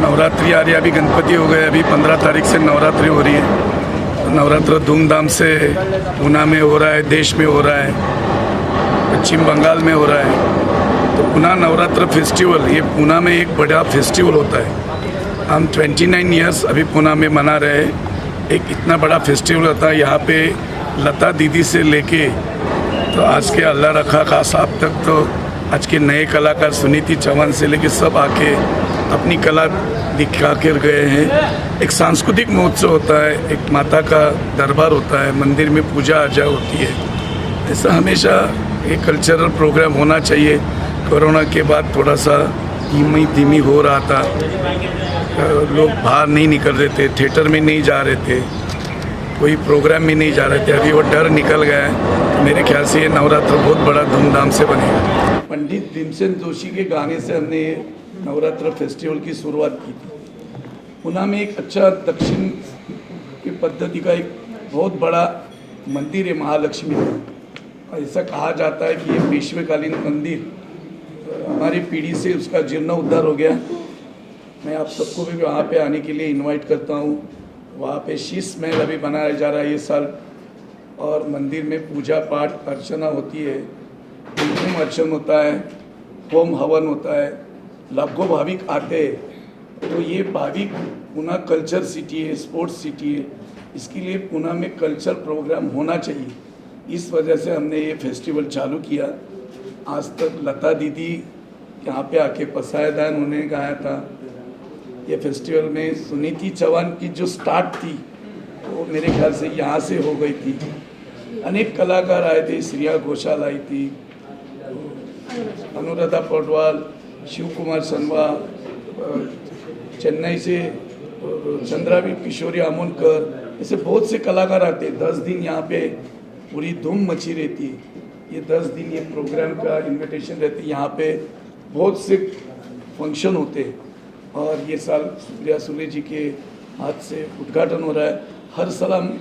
नवरात्रि आ रही है, अभी गणपति हो गए, अभी 15 तारीख से नवरात्रि हो रही है। नवरात्र धूमधाम से पूना में हो रहा है, देश में हो रहा है, पश्चिम बंगाल में हो रहा है। तो पूना नवरात्र फेस्टिवल, ये पूना में एक बड़ा फेस्टिवल होता है। हम 29 ईयर्स अभी पूना में मना रहे हैं। एक इतना बड़ा फेस्टिवल होता है यहाँ पे। लता दीदी से लेके तो आज के अल्लाह रखा का साहब तक, तो आज के नए कलाकार सुनीति चौहान से लेके सब आके अपनी कला दिखा कर गए हैं। एक सांस्कृतिक महोत्सव होता है, एक माता का दरबार होता है, मंदिर में पूजा अर्चा होती है। ऐसा हमेशा एक कल्चरल प्रोग्राम होना चाहिए। कोरोना के बाद थोड़ा सा धीमी हो रहा था, लोग बाहर नहीं निकल रहे थे, थिएटर में नहीं जा रहे थे, कोई प्रोग्राम में नहीं जा रहे थे। अभी वो डर निकल गया है। मेरे ख्याल से ये नवरात्र बहुत बड़ा धूमधाम से बनेगा। पंडित भीमसेन जोशी के गाने से हमने ये नवरात्र फेस्टिवल की शुरुआत की थी। पूना में एक अच्छा दक्षिण की पद्धति का एक बहुत बड़ा मंदिर है महालक्ष्मी का। ऐसा कहा जाता है कि ये पेशवेकालीन मंदिर हमारी पीढ़ी से उसका जीर्णोद्धार हो गया। मैं आप सबको भी वहाँ पे आने के लिए इनवाइट करता हूँ। वहाँ पे शीश महल अभी बनाया जा रहा है ये साल, और मंदिर में पूजा पाठ अर्चना होती है, कुमकुम अर्चन होता है, होम हवन होता है, लाखों भाविक आते हैं। तो ये भाविक पूना कल्चर सिटी है, स्पोर्ट्स सिटी है, इसके लिए पूना में कल्चर प्रोग्राम होना चाहिए। इस वजह से हमने ये फेस्टिवल चालू किया। आज तक लता दीदी यहाँ पे आके पसायदान उन्होंने गाया था। ये फेस्टिवल में सुनीति चौहान की जो स्टार्ट थी वो मेरे ख्याल से यहाँ से हो गई थी। अनेक कलाकार आए थे, श्रेया घोषाल आई थी, अनुराधा पौडवाल, शिव कुमार सनवा, चेन्नई से चंद्रावी किशोरी आमोनकर, ऐसे बहुत से कलाकार आते। 10 दिन यहाँ पे पूरी धूम मची रहती है। ये 10 दिन ये प्रोग्राम का इनविटेशन रहती है। यहाँ पे बहुत से फंक्शन होते हैं, और ये साल सुप्रिया सुले जी के हाथ से उद्घाटन हो रहा है। हर साल हम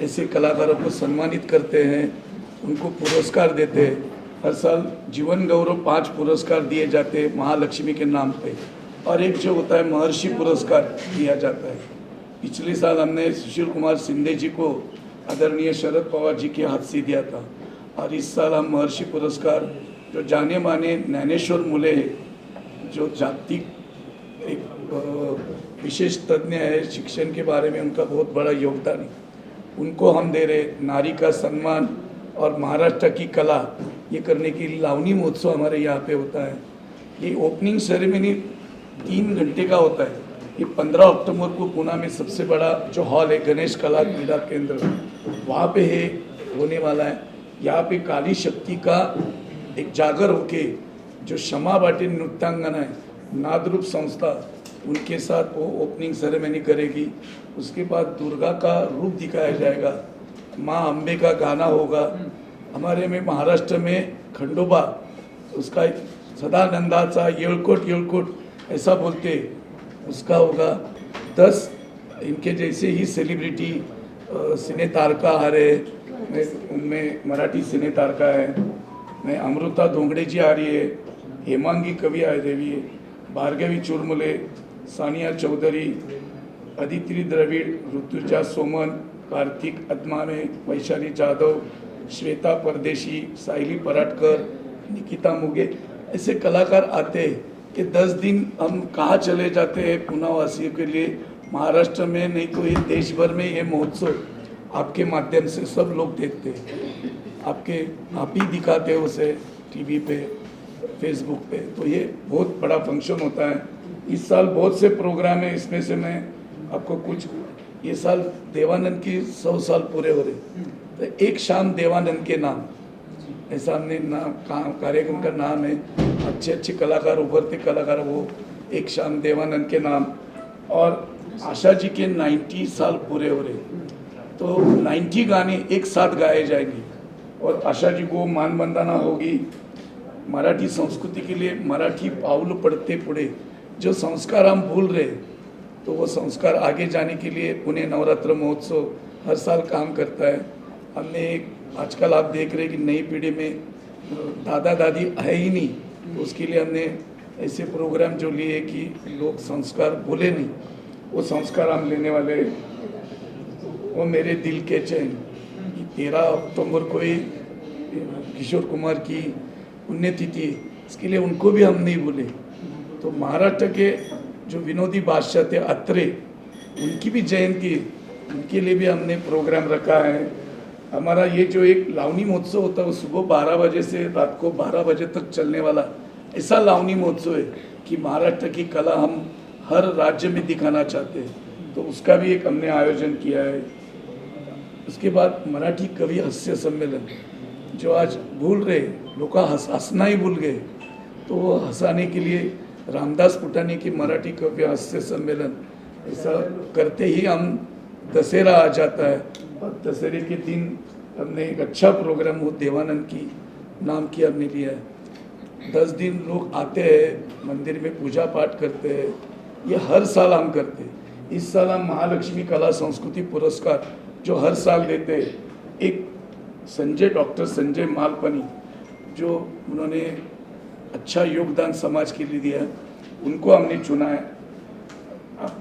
ऐसे कलाकारों को सम्मानित करते हैं, उनको पुरस्कार देते हैं। हर साल जीवन गौरव 5 पुरस्कार दिए जाते हैं महालक्ष्मी के नाम पे, और एक जो होता है महर्षि पुरस्कार दिया जाता है। पिछले साल हमने सुशील कुमार शिंदे जी को आदरणीय शरद पवार जी के हाथ से दिया था, और इस साल हम महर्षि पुरस्कार जो जाने माने ज्ञानेश्वर मुले हैं, जो जागतिक एक विशेष तज्ञ है शिक्षण के बारे में, उनका बहुत बड़ा योगदान है, उनको हम दे रहे। नारी का सम्मान और महाराष्ट्र की कला, ये करने के लिए लावनी महोत्सव हमारे यहाँ पे होता है। ये ओपनिंग सेरेमनी 3 घंटे का होता है। ये 15 अक्टूबर को पूना में सबसे बड़ा जो हॉल है गणेश कला क्रीड़ा केंद्र, वहाँ पे है होने वाला है। यहाँ पे काली शक्ति का एक जागर होके जो क्षमा बाटे नृत्यांगना है, नादरूप संस्था, उनके साथ वो ओपनिंग सेरेमनी करेगी। उसके बाद दुर्गा का रूप दिखाया जाएगा, माँ अम्बे का गाना होगा। हमारे में महाराष्ट्र में खंडोबा, उसका एक सदानंदाचा येळकोट येळकोट ऐसा बोलते, उसका होगा। 10 इनके जैसे ही सेलिब्रिटी सिने तारका आ रहे, उनमें मराठी सिने तारका है, मैं अमृता धोंगड़े जी आ रही है, हेमांगी कवि आ रही है, भार्गवी चुरमुले, सानिया चौधरी, अदिति द्रविड़, ऋतुजा सोमन, कार्तिक अदमाने, वैशाली जाधव, श्वेता परदेशी, साइली पराटकर, निकिता मुगे, ऐसे कलाकार आते हैं कि 10 दिन हम कहाँ चले जाते हैं पूना वासियों के लिए। महाराष्ट्र में नहीं तो ये देश भर में ये महोत्सव आपके माध्यम से सब लोग देखते हैं, आप ही दिखाते हो उसे टीवी पे, फेसबुक पे। तो ये बहुत बड़ा फंक्शन होता है। इस साल बहुत से प्रोग्राम है, इसमें से मैं आपको कुछ, ये साल देवानंद की 100 साल पूरे हो रहे, तो एक शाम देवानंद के नाम, ऐसा हमने नाम कार्यक्रम का नाम है। अच्छे अच्छे कलाकार, उभरते कलाकार, वो एक शाम देवानंद के नाम। और आशा जी के 90 साल पूरे हो रहे, तो 90 गाने एक साथ गाए जाएंगे, और आशा जी को मान वंदना होगी। मराठी संस्कृति के लिए मराठी पाऊल पढ़ते पुढे, जो संस्कार हम भूल रहे, तो वो संस्कार आगे जाने के लिए पुणे नवरात्र महोत्सव हर साल काम करता है। हमने आजकल आप देख रहे हैं कि नई पीढ़ी में दादा दादी है ही नहीं, तो उसके लिए हमने ऐसे प्रोग्राम जो लिए कि लोग संस्कार बोले नहीं, वो संस्कार हम लेने वाले। वो मेरे दिल के चैन 13 अक्टूबर को ही किशोर कुमार की पुण्यतिथि, इसके लिए उनको भी हम नहीं भूले। तो महाराष्ट्र के जो विनोदी बादशाह थे अत्रे, उनकी भी जयंती, उनके लिए भी हमने प्रोग्राम रखा है। हमारा ये जो एक लावनी महोत्सव होता है वो सुबह 12 बजे से रात को 12 बजे तक चलने वाला ऐसा लावनी महोत्सव है कि महाराष्ट्र की कला हम हर राज्य में दिखाना चाहते हैं। तो उसका भी एक हमने आयोजन किया है। उसके बाद मराठी कवि हास्य सम्मेलन, जो आज भूल रहे लोग, हंसना ही भूल गए, तो वो हंसाने के लिए रामदास फुटाने की मराठी कवि हास्य सम्मेलन, ऐसा करते ही हम दशहरा आ जाता है। और दशहरे के दिन हमने एक अच्छा प्रोग्राम वो देवानंद की नाम की हमने लिया है। 10 दिन लोग आते हैं मंदिर में पूजा पाठ करते हैं। ये हर साल हम करते हैं। इस साल हम महालक्ष्मी कला संस्कृति पुरस्कार जो हर साल देते हैं, एक डॉक्टर संजय मालपानी, जो उन्होंने अच्छा योगदान समाज के लिए दिया, उनको हमने चुना है।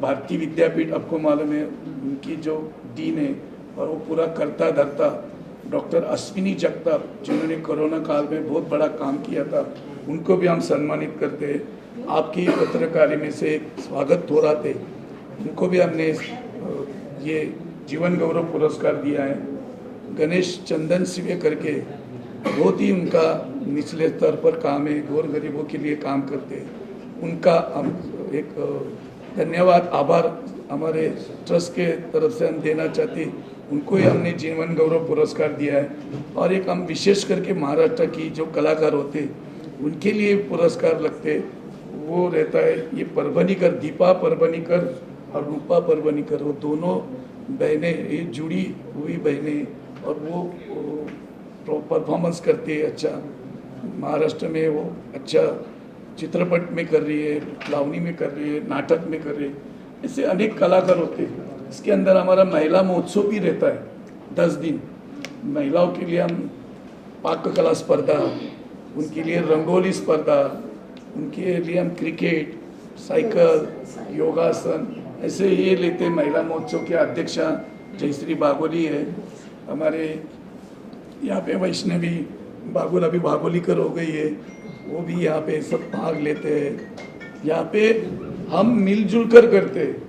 भारतीय विद्यापीठ आपको मालूम है, उनकी जो डीन है और वो पूरा करता धरता डॉक्टर अश्विनी जगताप, जिन्होंने कोरोना काल में बहुत बड़ा काम किया था, उनको भी हम सम्मानित करते हैं। आपकी पत्रकारी में से स्वागत हो रहा थे, उनको भी हमने ये जीवन गौरव पुरस्कार दिया है। गणेश चंदन सिवे करके बहुत ही उनका निचले स्तर पर काम है, गौर गरीबों के लिए काम करते हैं। उनका हम एक धन्यवाद आभार हमारे ट्रस्ट के तरफ से हम देना चाहते, उनको ही हमने जीवन गौरव पुरस्कार दिया है। और एक हम विशेष करके महाराष्ट्र की जो कलाकार होते उनके लिए पुरस्कार लगते, वो रहता है ये परभनीकर, दीपा परभनीकर और रूपा परभनीकर, वो दोनों बहनें ये जुड़ी हुई बहनें, और वो परफॉर्मेंस करती है अच्छा। महाराष्ट्र में वो अच्छा चित्रपट में कर रही है, लावनी में कर रही है, नाटक में कर रही है, ऐसे अनेक कलाकार होते हैं। इसके अंदर हमारा महिला महोत्सव भी रहता है 10 दिन। महिलाओं के लिए हम पाककला स्पर्धा, उनके लिए रंगोली स्पर्धा, उनके लिए हम क्रिकेट, साइकिल, योगासन, ऐसे ये लेते हैं। महिला महोत्सव के अध्यक्षा जयश्री बागोली है हमारे यहाँ पे, वैष्णवी बागोल अभी बागोलीकर हो गई है, वो भी यहाँ पे सब भाग लेते हैं। यहाँ पे हम मिलजुल कर करते हैं।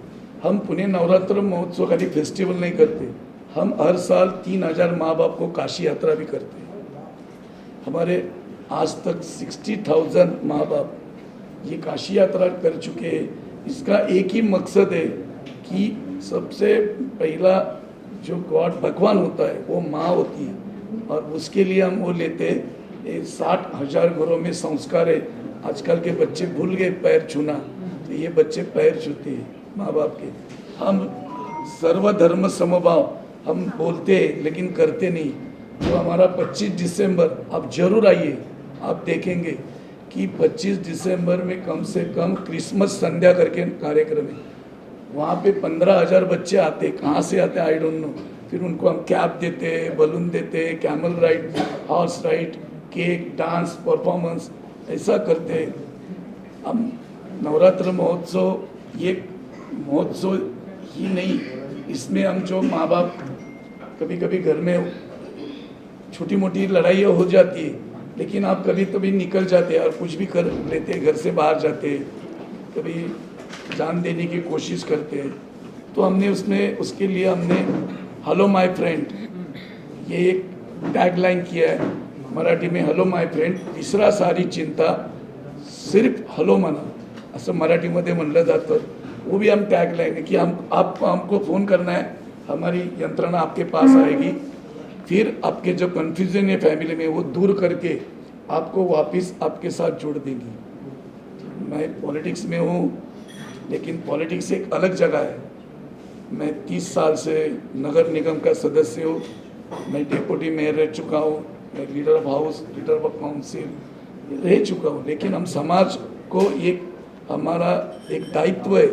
हम पुणे नवरात्र महोत्सव खाली फेस्टिवल नहीं करते, हम हर साल 3000 माँ बाप को काशी यात्रा भी करते हैं। हमारे आज तक 60,000 माँ बाप ये काशी यात्रा कर चुके हैं। इसका एक ही मकसद है कि सबसे पहला जो गॉड भगवान होता है वो माँ होती है, और उसके लिए हम वो लेते हैं। 60,000 घरों में संस्कार है। आजकल के बच्चे भूल गए पैर छूना, तो ये बच्चे पैर छूते हैं माँ बाप के। हम सर्वधर्म समभाव हम बोलते हैं लेकिन करते नहीं। तो हमारा 25 दिसंबर आप जरूर आइए, आप देखेंगे कि 25 दिसंबर में कम से कम क्रिसमस संध्या करके कार्यक्रम है। वहाँ पे 15,000 बच्चे आते, कहाँ से आते आई डोंट नो। फिर उनको हम कैप देते हैं, बलून देते हैं, camel ride, horse ride, cake, dance, performance, ऐसा करते हैं। हम नवरात्र महोत्सव ये महोत्सव ही नहीं, इसमें हम जो माँ बाप कभी कभी घर में छोटी मोटी लड़ाइयाँ हो जाती है, लेकिन आप कभी कभी निकल जाते हैं और कुछ भी कर लेते हैं, घर से बाहर जाते हैं, कभी जान देने की कोशिश करते हैं। तो हमने उसमें उसके लिए हमने हेलो माय फ्रेंड ये एक टैगलाइन किया है मराठी में, हेलो माय फ्रेंड, तिसरा सारी चिंता सिर्फ हॅलो म्हणा, असं मराठीमध्ये म्हणलं जातं। वो भी हम टैगलाइन है कि आपको हमको फ़ोन करना है, हमारी यंत्रणा आपके पास आएगी, फिर आपके जो कन्फ्यूजन है फैमिली में वो दूर करके आपको वापस आपके साथ जोड़ देंगी। मैं पॉलिटिक्स में हूँ, लेकिन पॉलिटिक्स एक अलग जगह है। मैं 30 साल से नगर निगम का सदस्य हूँ, मैं डेप्यूटी मेयर रह चुका हूँ, मैं leader of house, leader of council रह चुका हूँ। लेकिन हम समाज को एक हमारा एक दायित्व है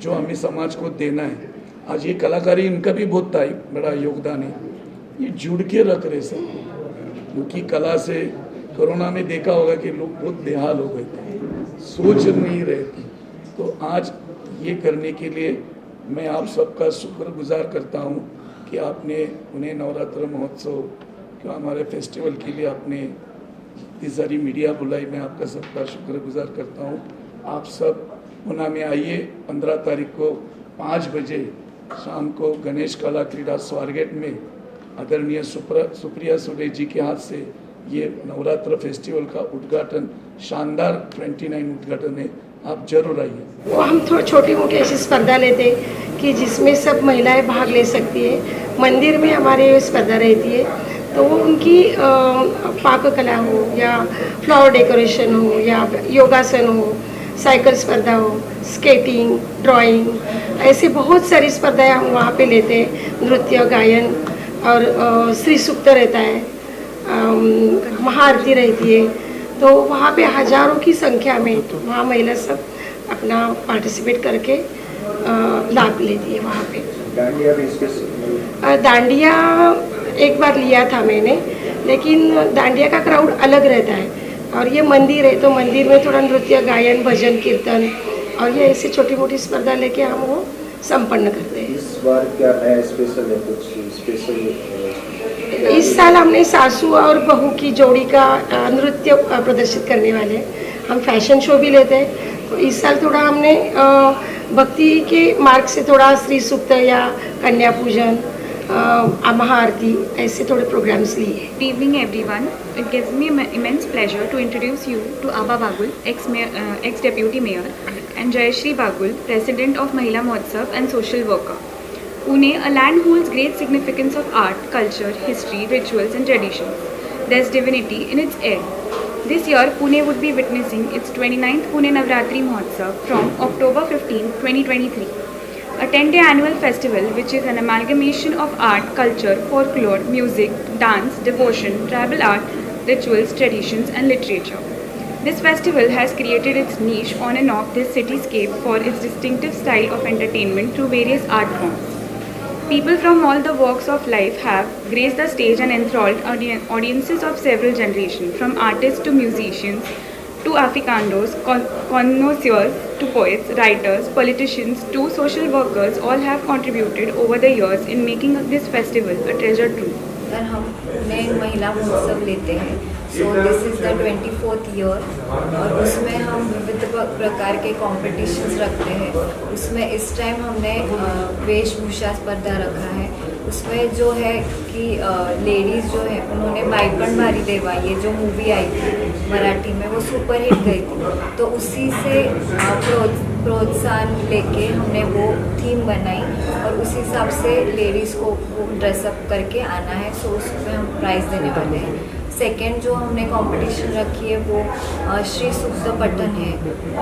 जो हमें समाज को देना है। आज ये कलाकारी इनका भी बहुत बड़ा योगदान है, ये जुड़ के रख रहे सब, क्योंकि कला से कोरोना में देखा होगा कि लोग बहुत बेहाल हो गए थे। सोच नहीं रहे थे। तो आज ये करने के लिए मैं आप सबका शुक्रगुजार करता हूँ कि आपने उन्हें नवरात्र महोत्सव कि हमारे फेस्टिवल के लिए आपने इतनी सारी मीडिया बुलाई। मैं आपका सबका शुक्रगुजार करता हूँ। आप सब पुणे में आइए। 15 तारीख को 5 बजे शाम को गणेश कला क्रीड़ा स्वारगेट में आदरणीय सुप्रिया सुले जी के हाथ से ये नवरात्र फेस्टिवल का उद्घाटन, शानदार 29 उद्घाटन है। आप जरूर आइए। वो हम थोड़ी छोटी मोटी ऐसी स्पर्धा लेते कि जिसमें सब महिलाएं भाग ले सकती है। मंदिर में हमारे स्पर्धा रहती है तो वो उनकी पाक कला हो या फ्लावर डेकोरेशन हो या योगासन हो, साइकिल स्पर्धा हो, स्केटिंग, ड्राइंग, ऐसे बहुत सारी स्पर्धाएं हम वहाँ पे लेते हैं। नृत्य, गायन और श्री सूक्त रहता है, महाआरती रहती है। तो वहाँ पे हजारों की संख्या में वहाँ महिला सब अपना पार्टिसिपेट करके लाभ लेती है वहाँ पे। दांडिया एक बार लिया था मैंने, लेकिन दांडिया का क्राउड अलग रहता है और ये मंदिर है तो मंदिर में थोड़ा नृत्य, गायन, भजन, कीर्तन और ये ऐसी छोटी मोटी स्पर्धा लेके हम वो संपन्न करते हैं। इस बार क्या नया स्पेशल है? कुछ स्पेशल इस साल हमने सासू और बहू की जोड़ी का नृत्य प्रदर्शित करने वाले हैं। हम फैशन शो भी लेते हैं तो इस साल थोड़ा हमने भक्ति के मार्ग से थोड़ा श्री सूक्त या कन्या पूजन, महाआरती ऐसे थोड़े प्रोग्राम्स लिए। Good evening everyone. It gives me immense pleasure to introduce you to Aba Bagul, ex-deputy mayor, and Jayashri Bagul, president of Mahila Mahotsav and social worker. Pune, a land holds great significance of art, culture, history, rituals and traditions. There's divinity in its air. This year, Pune would be witnessing its 29th Pune Navratri Mahotsav from October 15, 2023. A 10-day annual festival which is an amalgamation of art, culture, folklore, music, dance, devotion, tribal art, rituals, traditions and literature. This festival has created its niche on and off this cityscape for its distinctive style of entertainment through various art forms. People from all the walks of life have graced the stage and enthralled audiences of several generations, from artists to musicians, to Africandos, connoisseurs, to poets, writers, politicians, to social workers, all have contributed over the years in making this festival a treasure trove. अगर हम पुणे महिला महोत्सव लेते हैं so this is the 24th year और उसमें हम विविध प्रकार के कॉम्पिटिशन्स रखते हैं। उसमें इस टाइम हमने वेशभूषा स्पर्धा रखा है। उसमें जो है कि लेडीज़ जो है उन्होंने बाईपण भारी देवा, ये जो मूवी आई थी मराठी में, वो सुपर हिट गई थी। तो उसी से प्रोत्साहन लेके हमने वो थीम बनाई और उस हिसाब से लेडीज़ को वो ड्रेसअप करके आना है। सो उसमें हम प्राइज़ देने वाले हैं। सेकेंड जो हमने कंपटीशन रखी है वो श्री सूक्त पठन है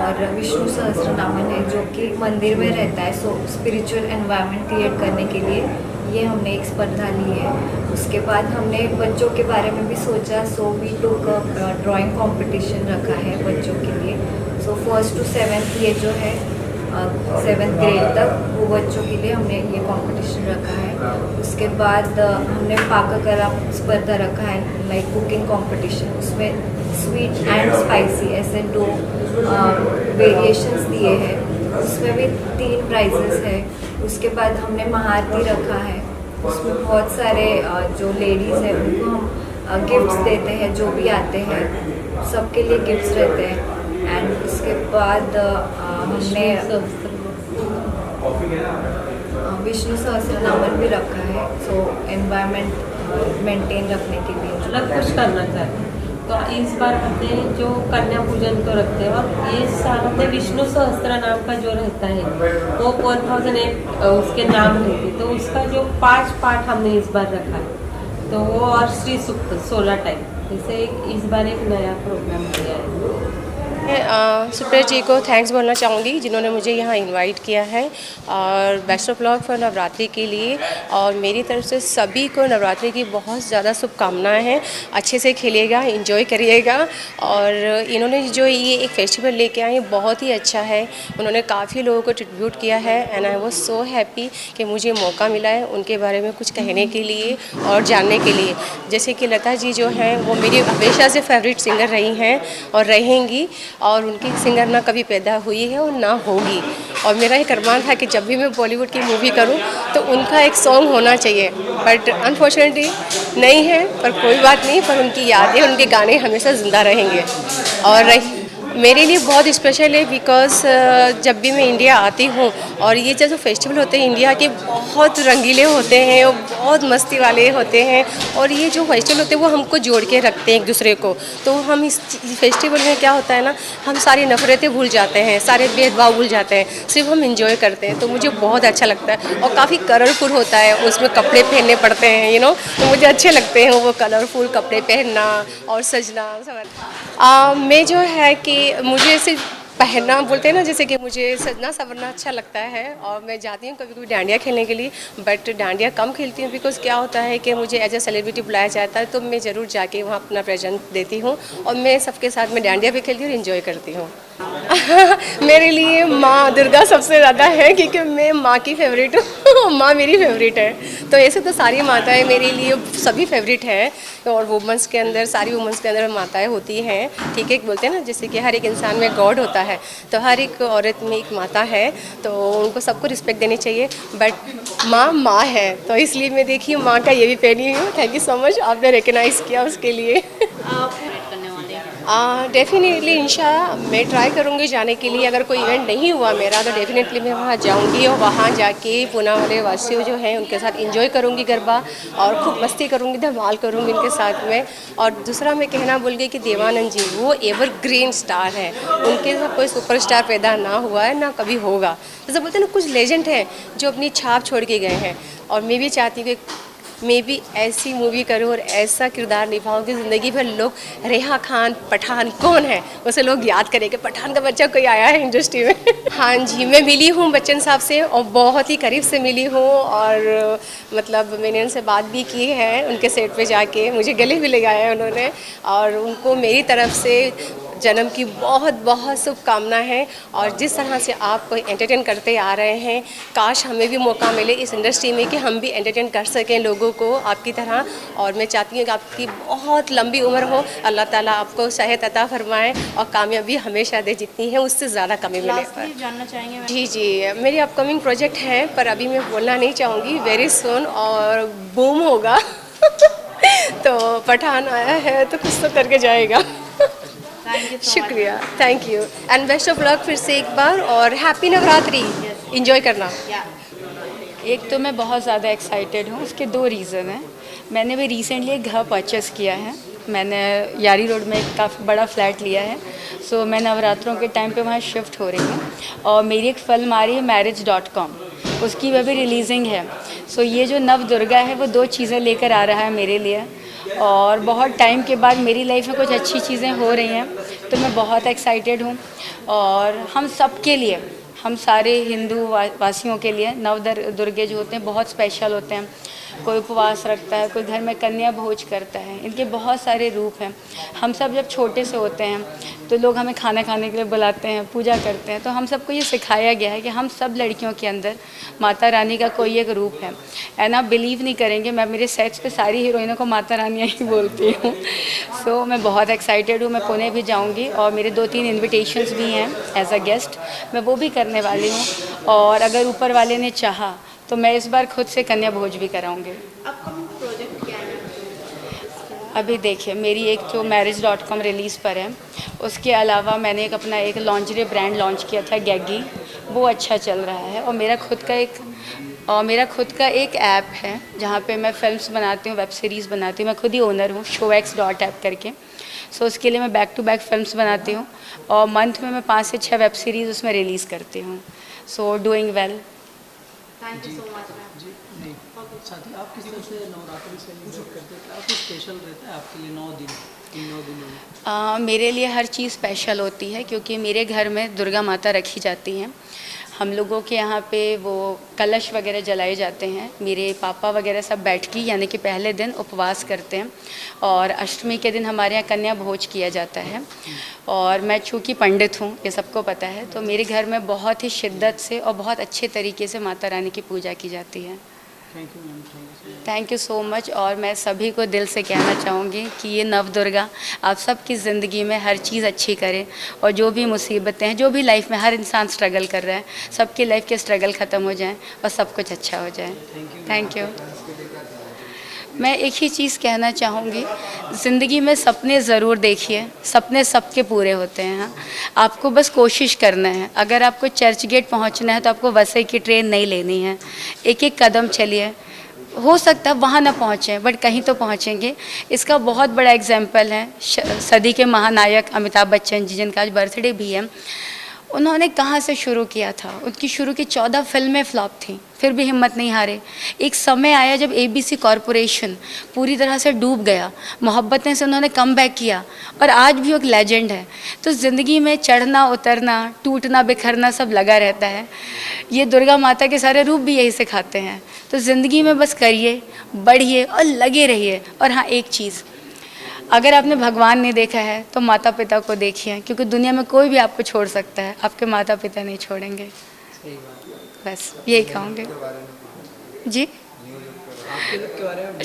और विष्णु सहस्त्रनामन है, जो कि मंदिर में रहता है। सो स्पिरिचुअल एनवायरनमेंट क्रिएट करने के लिए ये हमने एक स्पर्धा ली है। उसके बाद हमने बच्चों के बारे में भी सोचा। So we took drawing competition रखा है बच्चों के लिए। सो 1st to 7th ये जो है 7th ग्रेड तक वो बच्चों के लिए हमने ये कंपटीशन रखा है। उसके बाद हमने पाककला स्पर्धा रखा है, लाइक कुकिंग कंपटीशन। उसमें स्वीट एंड स्पाइसी ऐसे 2 वेरिएशंस दिए हैं। उसमें भी 3 प्राइजेस है। उसके बाद हमने महाआरती रखा है। उसमें बहुत सारे जो लेडीज़ हैं उनको हम गिफ्ट्स देते हैं, जो भी आते हैं सबके लिए गिफ्ट्स रहते हैं। एंड उसके बाद हमने विष्णु सहस्त्रनामन भी रखा है। सो एनवायरनमेंट मेंटेन रखने के लिए अलग कुछ करना चाहते हैं तो इस बार हमने जो कन्या पूजन को रखते हैं और ये साल हमने विष्णु सहस्त्र नाम का जो रहता है वो 1008 उसके नाम रहते, तो उसका जो 5 पाठ हमने इस बार रखा है। तो वो और श्री सूक्त 16 टाइम, जैसे इस बार एक नया प्रोग्राम किया है। मैं सुप्रिया जी को थैंक्स बोलना चाहूँगी जिन्होंने मुझे यहाँ इनवाइट किया है और best of luck for Navratri के लिए। और मेरी तरफ से सभी को नवरात्रि की बहुत ज़्यादा शुभकामनाएं हैं। अच्छे से खेलिएगा, एंजॉय करिएगा। और इन्होंने जो ये एक फेस्टिवल लेके आए बहुत ही अच्छा है। उन्होंने काफ़ी लोगों को ट्रिब्यूट किया है and I was so happy कि मुझे मौका मिला है उनके बारे में कुछ कहने के लिए और जानने के लिए। जैसे कि लता जी जो हैं वो मेरी हमेशा से फेवरेट सिंगर रही हैं और रहेंगी। और उनकी सिंगर ना कभी पैदा हुई है और ना होगी। और मेरा एक अरमान था कि जब भी मैं बॉलीवुड की मूवी करूं तो उनका एक सॉन्ग होना चाहिए, बट अनफॉर्चुनेटली नहीं है, पर कोई बात नहीं, पर उनकी यादें, उनके गाने हमेशा ज़िंदा रहेंगे। और मेरे लिए बहुत स्पेशल है बिकॉज़ जब भी मैं इंडिया आती हूँ और ये जो फेस्टिवल होते हैं इंडिया के बहुत रंगीले होते हैं और बहुत मस्ती वाले होते हैं, और ये जो फेस्टिवल होते हैं वो हमको जोड़ के रखते हैं एक दूसरे को। तो हम इस फेस्टिवल में क्या होता है ना, हम सारी नफ़रतें भूल जाते हैं, सारे भेदभाव भूल जाते हैं, सिर्फ हम इंजॉय करते हैं। तो मुझे बहुत अच्छा लगता है और काफ़ी कलरफुल होता है, उसमें कपड़े पहनने पड़ते हैं तो मुझे अच्छे लगते हैं वो कलरफुल कपड़े पहनना और सजना सब। मैं जो है कि मुझे सिर्फ पहनना बोलते हैं ना, जैसे कि मुझे सजना संवरना अच्छा लगता है और मैं जाती हूँ कभी कभी डांडिया खेलने के लिए, बट डांडिया कम खेलती हूँ बिकॉज़ क्या होता है कि मुझे एज ए सेलिब्रिटी बुलाया जाता है तो मैं ज़रूर जाके वहाँ अपना प्रेजेंट देती हूँ और मैं सबके साथ में डांडिया भी खेलती हूँ और इन्जॉय करती हूँ। मेरे लिए माँ दुर्गा सबसे ज़्यादा है क्योंकि मैं माँ की फेवरेट हूँ, माँ मेरी फेवरेट है। तो ऐसे तो सारी माताएं मेरे लिए सभी फेवरेट है और वुमेंस के अंदर, सारी वुमेंस के अंदर माताएं होती हैं, ठीक है। बोलते हैं ना जैसे कि हर एक इंसान में गॉड होता है, तो हर एक औरत में एक माता है, तो उनको सबको रिस्पेक्ट देनी चाहिए। बट माँ है, तो इसलिए मैं देखिए माँ का ये भी पहनी हूँ। थैंक यू सो मच, आपने रिकग्नाइज़ किया उसके लिए। डेफिनेटली इंशाल्लाह मैं ट्राई करूँगी जाने के लिए। अगर कोई इवेंट नहीं हुआ मेरा तो डेफिनेटली मैं वहाँ जाऊँगी और वहाँ जाके पुणे वाले वासियों जो हैं उनके साथ इंजॉय करूँगी गरबा और खूब मस्ती करूँगी, धमाल करूँगी उनके साथ में। और दूसरा मैं कहना भूल गई कि देवानंद जी वो एवरग्रीन स्टार हैं, उनके साथ कोई सुपरस्टार पैदा ना हुआ है ना कभी होगा। जैसे बोलते हैं ना कुछ लेजेंड हैं जो अपनी छाप छोड़ के गए हैं, और मैं भी चाहती हूँ कि मैं भी ऐसी मूवी करूं और ऐसा किरदार निभाऊं कि ज़िंदगी भर लोग रेहा खान पठान कौन है उसे लोग याद करें कि पठान का बच्चा कोई आया है इंडस्ट्री में। हाँ जी, मैं मिली हूँ बच्चन साहब से और बहुत ही करीब से मिली हूँ, और मतलब मैंने उनसे बात भी की है, उनके सेट पे जाके मुझे गले भी लगाया है उन्होंने, और उनको मेरी तरफ से जन्म की बहुत बहुत शुभकामना है। और जिस तरह से आप एंटरटेन करते आ रहे हैं, काश हमें भी मौका मिले इस इंडस्ट्री में कि हम भी एंटरटेन कर सकें लोगों को आपकी तरह। और मैं चाहती हूँ कि आपकी बहुत लंबी उम्र हो, अल्लाह ताला आपको सेहत अता फरमाए और कामयाबी हमेशा दे, जितनी है उससे ज़्यादा कमी मिले। जानना चाहेंगे जी, मेरी अपकमिंग प्रोजेक्ट है पर अभी मैं बोलना नहीं चाहूँगी, वेरी सून और बूम होगा। तो पठान आया है तो कुछ तो करके जाएगा। शुक्रिया, thank you and best of luck फिर से एक बार, और हैप्पी नवरात्रि, इंजॉय करना। एक तो मैं बहुत ज़्यादा एक्साइटेड हूँ, उसके दो रीज़न हैं। मैंने भी रिसेंटली एक घर परचेस किया है, मैंने यारी रोड में एक काफ़ी बड़ा फ्लैट लिया है। सो मैं नवरात्रों के टाइम पे वहाँ शिफ्ट हो रही हूँ, और मेरी एक फ़िल्म आ रही है marriage.com, उसकी वह भी रिलीजिंग है। सो ये जो नव दुर्गा है वो दो चीज़ें लेकर आ रहा है मेरे लिए, और बहुत टाइम के बाद मेरी लाइफ में कुछ अच्छी चीज़ें हो रही हैं, तो मैं बहुत एक्साइटेड हूँ। और हम सब के लिए, हम सारे हिंदू वासियों के लिए नव दुर्गे जो होते हैं बहुत स्पेशल होते हैं। कोई उपवास रखता है, कोई घर में कन्या भोज करता है, इनके बहुत सारे रूप हैं। हम सब जब छोटे से होते हैं तो लोग हमें खाना खाने के लिए बुलाते हैं, पूजा करते हैं, तो हम सबको ये सिखाया गया है कि हम सब लड़कियों के अंदर माता रानी का कोई एक रूप है। एंड आप बिलीव नहीं करेंगे, मैं मेरे सेट्स पे सारी हीरोइनों को माता रानी ही बोलती हूँ। सो मैं बहुत एक्साइटेड हूँ, मैं पुणे भी जाऊँगी और मेरे 2-3 इन्विटेशंस भी हैं एज अ गेस्ट, मैं वो भी करने वाली हूँ। और अगर ऊपर वाले ने चाहा तो मैं इस बार खुद से कन्या भोज भी कराऊंगी। अपकमिंग प्रोजेक्ट क्या है? अभी देखिए, मेरी एक जो marriage.com रिलीज़ पर है, उसके अलावा मैंने एक अपना एक लॉन्जरी ब्रांड लॉन्च किया था गैगी, वो अच्छा चल रहा है। और मेरा खुद का एक ऐप है जहाँ पे मैं फिल्म्स बनाती हूँ, वेब सीरीज़ बनाती हूँ, मैं खुद ही ओनर हूँ, showx.app करके। सो उसके लिए मैं बैक टू बैक फिल्म्स बनाती हूँ और मंथ में मैं 5 से 6 वेब सीरीज़ उसमें रिलीज़ करती हूँ। So doing well. Thank you so much ma'am. साथ ही आप किस तरह से नवरात्रि सेलिब्रेट करते हैं? कुछ स्पेशल रहता है आपके लिए 9 दिन? मेरे लिए हर चीज़ स्पेशल होती है क्योंकि मेरे घर में दुर्गा माता रखी जाती हैं। हम लोगों के यहाँ पे वो कलश वगैरह जलाए जाते हैं। मेरे पापा वगैरह सब बैठकी यानी कि पहले दिन उपवास करते हैं, और अष्टमी के दिन हमारे यहाँ कन्या भोज किया जाता है। और मैं चूँकि पंडित हूँ, ये सबको पता है, तो मेरे घर में बहुत ही शिद्दत से और बहुत अच्छे तरीके से माता रानी की पूजा की जाती है। Thank you ma'am, thank you so much. Thank you so much. और मैं सभी को दिल से कहना चाहूँगी कि ये नवदुर्गा आप सबकी ज़िंदगी में हर चीज़ अच्छी करे, और जो भी मुसीबतें हैं, जो भी लाइफ में हर इंसान स्ट्रगल कर रहा है, सबकी लाइफ के स्ट्रगल ख़त्म हो जाएं और सब कुछ अच्छा हो जाए। Thank you. मैं एक ही चीज़ कहना चाहूँगी, ज़िंदगी में सपने ज़रूर देखिए, सपने सबके पूरे होते हैं। हाँ, आपको बस कोशिश करना है। अगर आपको चर्च गेट पहुँचना है तो आपको वसई की ट्रेन नहीं लेनी है, एक एक कदम चलिए। हो सकता है वहाँ ना पहुँचें, बट कहीं तो पहुँचेंगे। इसका बहुत बड़ा एग्जाम्पल है सदी के महानायक अमिताभ बच्चन जी, जिनका आज बर्थडे भी है। उन्होंने कहाँ से शुरू किया था, उनकी शुरू की 14 फिल्में फ्लॉप थी, फिर भी हिम्मत नहीं हारे। एक समय आया जब ABC कॉरपोरेशन पूरी तरह से डूब गया, मोहब्बतें से उन्होंने कम बैक किया, और आज भी एक लेजेंड है। तो ज़िंदगी में चढ़ना उतरना, टूटना बिखरना सब लगा रहता है। ये दुर्गा माता के सारे रूप भी यही सिखाते हैं। तो ज़िंदगी में बस करिए, बढ़िए और लगे रहिए। और हाँ, एक चीज़, अगर आपने भगवान नहीं देखा है तो माता पिता को देखिए, क्योंकि दुनिया में कोई भी आपको छोड़ सकता है, आपके माता पिता नहीं छोड़ेंगे। बस यही कहूँगे जी। आपके लुक के बारे में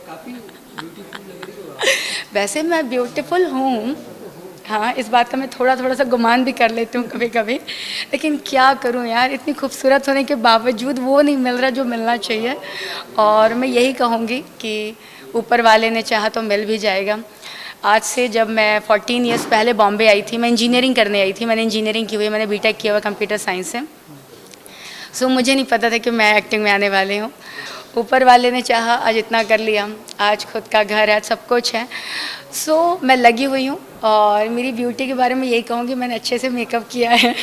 काफ़ी ब्यूटीफुल लग रही हो। वैसे मैं ब्यूटीफुल हूँ, हाँ, इस बात का मैं थोड़ा सा गुमान भी कर लेती हूँ कभी कभी, लेकिन क्या करूँ यार, इतनी खूबसूरत होने के बावजूद वो नहीं मिल रहा जो मिलना चाहिए। और मैं यही कहूँगी कि ऊपर वाले ने चाहा तो मिल भी जाएगा। आज से जब मैं 14 ईयर्स पहले बॉम्बे आई थी, मैं इंजीनियरिंग करने आई थी। मैंने इंजीनियरिंग की हुई है, मैंने BTech किया हुआ कंप्यूटर साइंस से। सो मुझे नहीं पता था कि मैं एक्टिंग में आने वाली हूँ। ऊपर वाले ने चाहा, आज इतना कर लिया, आज खुद का घर है, आज सब कुछ है। सो मैं लगी हुई हूँ। और मेरी ब्यूटी के बारे में यही कहूँगी, मैंने अच्छे से मेकअप किया है